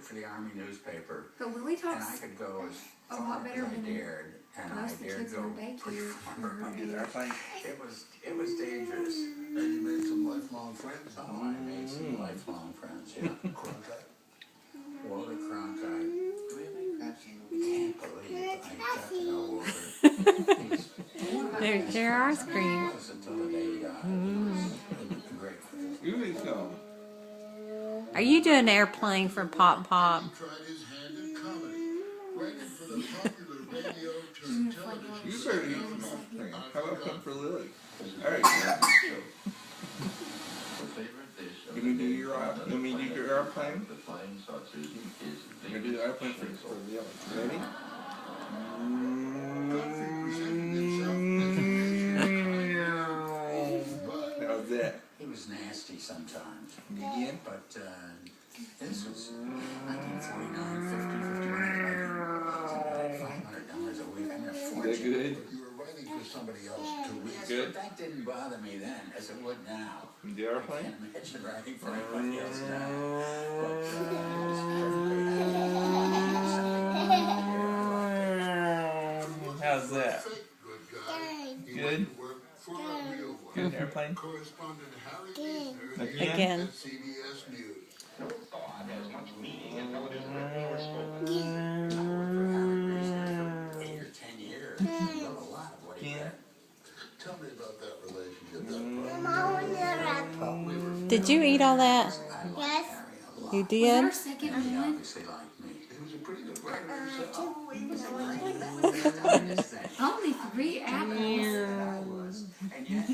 for the Army newspaper. But Lillie talks and I could go as a far lot as better I than dared, and I most of the dared kids go in the pretty daycare. far. Airplane. It was dangerous. And you made some lifelong friends. Oh, I made some lifelong friends, yeah. Walter Cronkite. Can't believe I got to know Walter. There are screams. Until the day he died. He was great. Here we go. Are you doing an airplane for Pop Pop? He tried his hand in comedy, writing for the popular radio turned television. You better eat some ice. How about some for Lillie? Alright. You gonna do your airplane? You gonna do the airplane for Lillie? Ready? How's that? He was nasty sometimes. Again? But this was 1949, 50, 51, $500 a week. I'm a Is that fortune. good? You were writing for somebody else to read. Good. But that didn't bother me then, as it would now. You do I airplane? can't imagine writing for anybody else now. But it was perfectly How's that? Good guy. He Good? went to work for a real one. Good airplane? Correspondent Harry Eisner Again. at CBS News. I worked for Harry Reason for 8 or 10 years. I wrote a lot of what he read. Tell me about that relationship. That problem. Did you eat all that? I liked Harry a lot. You Was that our did? second And he one? obviously liked me. He was a pretty good writer himself. Oh, he was a great. That was his thing. Only 3 apples. And I was. And yet,